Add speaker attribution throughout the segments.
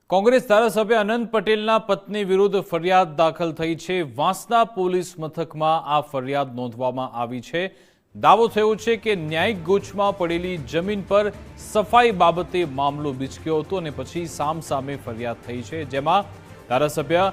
Speaker 1: કોંગ્રેસ ધારાસભ્ય અનંત પટેલના પત્ની વિરુદ્ધ ફરિયાદ દાખલ થઈ છે। વાંસદા પોલીસ મથકમાં આ ફરિયાદ નોંધવામાં આવી છે। દાવો થયો છે કે ન્યાયિક ગોચમાં પડેલી જમીન પર સફાઈ બાબતે મામલો બીચક્યો હતો અને પછી સામસામે ફરિયાદ થઈ છે, જેમાં ધારાસભ્ય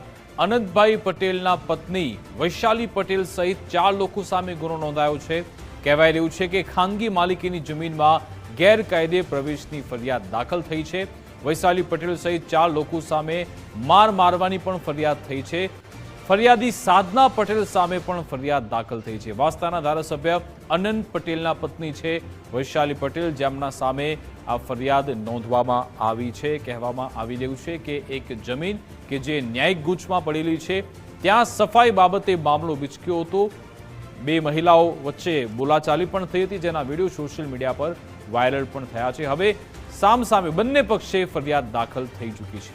Speaker 1: અનંતભાઈ પટેલના પત્ની વૈશાલી પટેલ સહિત 4 લોકો સામે ગુનો નોંધાયો છે। કહેવાય રહ્યું છે કે ખાનગી માલિકીની જમીનમાં ગેરકાયદે પ્રવેશની ફરિયાદ દાખલ થઈ છે। વૈશાલી પટેલ સહિત 4 લોકો સામે મારવાની પણ ફરિયાદ થઈ છે। ફરિયાદી સાધના પટેલ સામે પણ ફરિયાદ દાખલ થઈ છે। વાંસદાના ધારાસભ્ય અનંત પટેલના પત્ની છે વૈશાલી પટેલ, જેમના સામે આ ફરિયાદ નોંધવામાં આવી છે। કહેવામાં આવી રહ્યું છે કે એક જમીન કે જે ન્યાયિક ગૂંચમાં પડેલી છે, ત્યાં સફાઈ બાબતે મામલો બીચક્યો હતો। 2 મહિલાઓ વચ્ચે બોલાચાલી પણ થઈ હતી, જેના વિડીયો સોશિયલ મીડિયા પર વાયરલ પણ થયા છે। હવે સામસામે બંને પક્ષે ફરિયાદ દાખલ થઈ ચૂકી છે।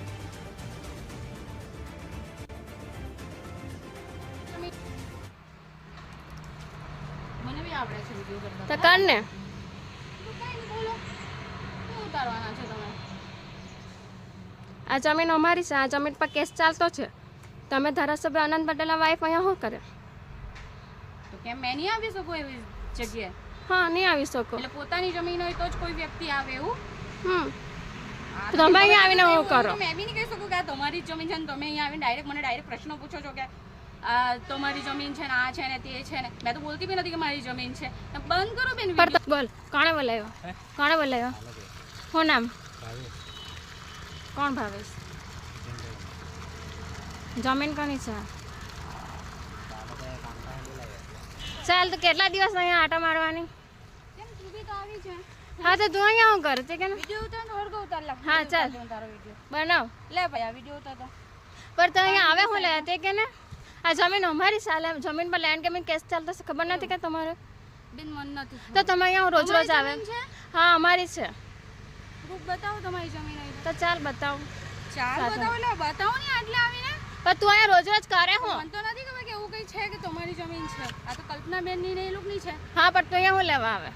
Speaker 2: આ જમીન અમારી છે। આ જમીન પર કેસ ચાલતો છે। તમે ધારાસભ્ય અનંત પટેલના વાઇફ અહીંયા શું કરે?
Speaker 3: તો કેમ મેં નહીં આવી શકું એવી જગ્યાએ?
Speaker 2: હા, નહીં આવી શકો।
Speaker 3: એટલે પોતાની જમીન હોય તો જ કોઈ વ્યક્તિ આવે એવું?
Speaker 2: તો તમે અહીંયા આવીને શું કરો?
Speaker 3: મેં બી નહીં કહી શકું કે આ તમારી જ જમીન છે ને તમે અહીંયા આવીને ડાયરેક્ટ પ્રશ્નો પૂછો છો કે આ તમારી જમીન છે ને આ છે ને તે છે ને। મેં તો બોલતી બી નથી કે મારી જમીન છે। બંધ કરો બેન વિડિયો।
Speaker 2: બોલ, કોણે બોલાવ્યો? કોણે બોલાવ્યો? શું નામ? કોણ ભાવેશ? જમીન કોની છે? ચાલ, તો કેટલા દિવસ અહીંયા આટા મારવાની?
Speaker 3: કેમ તું બી તો આવી છે?
Speaker 2: હા, તો તું અહીંયા શું કરે? તે કે
Speaker 3: વિડિયો ઉતાર ને ઓરગો ઉતાર લે।
Speaker 2: હા, ચાલ
Speaker 3: તારો વિડિયો
Speaker 2: બનાવ।
Speaker 3: લે ભાઈ આ વિડિયો ઉતાર તો।
Speaker 2: પણ તો અહીંયા આવે શું લે? તે કે ને આ જમીન અમારી ચાલે, જમીન પર લેન્ડ કેમિંગ કેસ ચાલતો છે, ખબર નથી કે તમારે?
Speaker 3: બેન મન નથી।
Speaker 2: તો તમે અહીંયા રોજ આવે? હા, અમારી છે।
Speaker 3: પ્રૂફ બતાવો તમારી જમીન હોય
Speaker 2: તો ચાલ બતાવ।
Speaker 3: ચાલ બતાવો, લે બતાવો ને આટલે આવીને।
Speaker 2: પણ તું અહીંયા રોજ કરે હું?
Speaker 3: મને તો નથી ખબર કે એવું કંઈ છે કે તમારી જમીન છે। આ તો કલ્પના બેન ની ને એ લોકોની છે।
Speaker 2: હા, પણ તું અહીંયા હું લેવા આવે?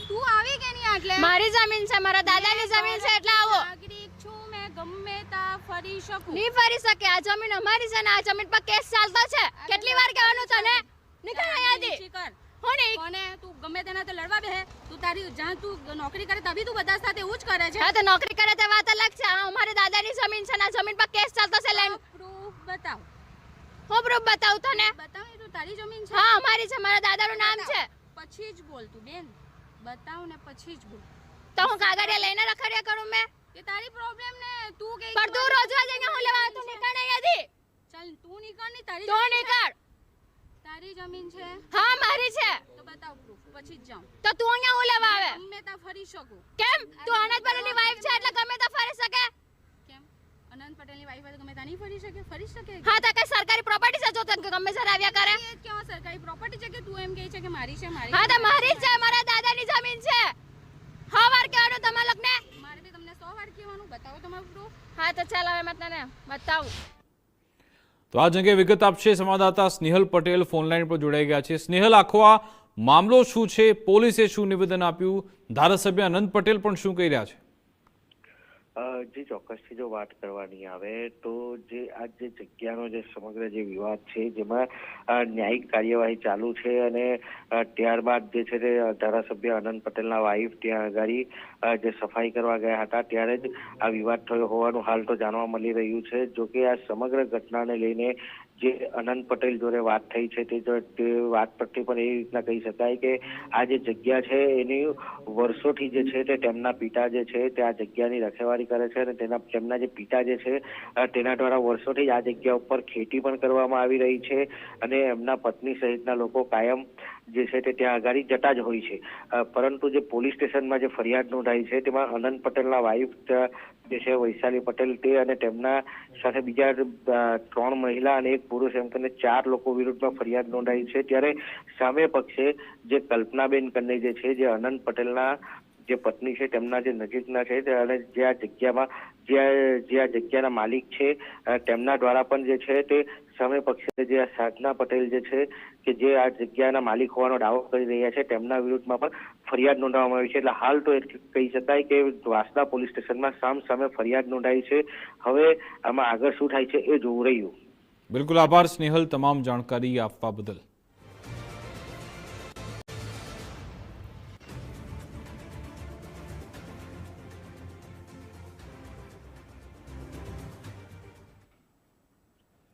Speaker 3: તું આવી કે નહીં આટલે?
Speaker 2: મારી જમીન છે, મારા દાદાની જમીન છે, એટલે આવો।
Speaker 3: નાગરિક છું મેં, ગમે તા ફરી શકું।
Speaker 2: નહીં ફરી શકે। આ જમીન અમારી છે ને આ જમીન પર કેસ ચાલતો છે। કેટલી વાર કહેવાનું તને? નીકળ અહીંયાથી।
Speaker 3: કર
Speaker 2: હું નહીં
Speaker 3: કોને તું ગમે તેના તો લડવા બે। તું તારી જ્યાં તું નોકરી કરે તभी તું બધા સાથે એવું જ કરે છે।
Speaker 2: હા, તો નોકરી કરે તે વાત અલગ છે। આ અમારી દાદાની જમીન છે ને આ જમીન પર કેસ ચાલતો છે। લેન્ડ
Speaker 3: પ્રૂફ બતાવ।
Speaker 2: હું પ્રૂફ બતાવું તને?
Speaker 3: બતાવ એ તું તારી જમીન છે।
Speaker 2: હા, અમારી છે, મારા દાદાનું નામ છે।
Speaker 3: પછી જ બોલ તું બેન, બતાવ ને પછી જ બોલ।
Speaker 2: તો હું કાગળિયા લઈને રખડ્યા કરું મેં?
Speaker 3: કે તારી પ્રોબ્લેમ ને તું કે
Speaker 2: પણ તું રોજ અહીંયા હું લેવા તું નીકળ અહીંયાથી।
Speaker 3: ચાલ તું નીકળ ની તારી
Speaker 2: તું નીકળ।
Speaker 3: તારી જમીન છે?
Speaker 2: હા, મારી છે।
Speaker 3: તો બતાવ પ્રૂફ, પછી જ જાઉં।
Speaker 2: તો તું અહીંયા હું લેવા આવે?
Speaker 3: ગમે તા ફરી શકું।
Speaker 2: કેમ? તું અનંત પટેલની વાઇફ છે એટલે ગમે ત્યાં ફરી શકે?
Speaker 3: કેમ અનંત પટેલની વાઈફ હોય તો ગમે તા નહીં ફરી શકે? ફરી શકે।
Speaker 2: હા, તો કઈ સરકારી પ્રોપર્ટી છે જો તને ગમે ત્યારે આવ્યા કરે?
Speaker 3: એ કેવા સરકારી પ્રોપર્ટી છે કે તું એમ કહે છે કે મારી છે? મારી
Speaker 2: હા, તો મારી જ છે, મારા દાદાની જમીન છે। હા, વાર કહેવાનું તમારા લોકોને?
Speaker 3: મારે બી તમને 100 વાર કહેવાનું। બતાવો તમારું પ્રૂફ।
Speaker 2: હા, તો ચાલ હવે મેં તને બતાવું।
Speaker 1: તો આ અંગે વિગત આપશે સંવાદદાતા સ્નેહલ પટેલ ફોનલાઈન પર જોડાઈ ગયા છે। સ્નેહલ, આખો આ મામલો શું છે? પોલીસે શું નિવેદન આપ્યું? ધારાસભ્ય અનંત પટેલ પણ શું કહી રહ્યા છે?
Speaker 4: જે ચોક્કસથી જો વાત કરવાની આવે તો જે આ જે જગ્યાનો જે સમગ્ર જે વિવાદ છે, જેમાં ન્યાયિક કાર્યવાહી ચાલુ છે અને ત્યારબાદ જે છે તે ધારાસભ્ય અનંત પટેલના વાઇફ ત્યાં આગળ જે સફાઈ કરવા ગયા હતા ત્યારે જ આ વિવાદ થયો હોવાનું હાલ તો જાણવા મળી રહ્યું છે। જો કે આ સમગ્ર ઘટનાને લઈને જે અનંત પટેલ જોડે વાત થઈ છે તે વાત પરથી પણ એ રીતના કહી શકાય કે આ જે જગ્યા છે એની વર્ષોથી જે છે તે તેમના પિતા જે છે તે આ જગ્યાની રખેવાળી કરે છે અને તેમના જે પિતા જે છે તેના દ્વારા વર્ષોથી જ આ જગ્યા ઉપર ખેતી પણ કરવામાં આવી રહી છે અને એમના પત્ની સહિતના લોકો કાયમ જે છે તે ત્યાં આગળ જતા જ હોય છે। પરંતુ જે પોલીસ સ્ટેશનમાં જે ફરિયાદ નોંધાઈ છે તેમાં અનંત પટેલના વાઇફ જે છે વૈશાલી પટેલ તે અને તેમના સાથે બીજા 3 મહિલા અને 1 પુરુષ એમ કરીને 4 લોકો વિરુદ્ધમાં ફરિયાદ નોંધાઈ છે। ત્યારે સામે પક્ષે જે કલ્પનાબેન કન્ને જે છે જે અનંત પટેલના જે પત્ની છે તેમના જે નજીકના છે અને જે આ જગ્યામાં જે આ જગ્યાના માલિક છે તેમના દ્વારા પણ જે છે તે સામે પક્ષે જે આ સાધના પટેલ જે છે કે જે આ જગ્યાના માલિક હોવાનો દાવો કરી રહ્યા છે તેમના વિરુદ્ધમાં પણ ફરિયાદ નોંધવામાં આવી છે. એટલે હાલ તો એટલું કહી શકાય કે વાંસદા પોલીસ સ્ટેશનમાં સામે ફરિયાદ નોંધાઈ છે. હવે આમાં આગળ શું થાય છે એ જોવું રહ્યું.
Speaker 1: બિલકુલ, આભાર સ્નેહલ તમામ જાણકારી આપવા બદલ.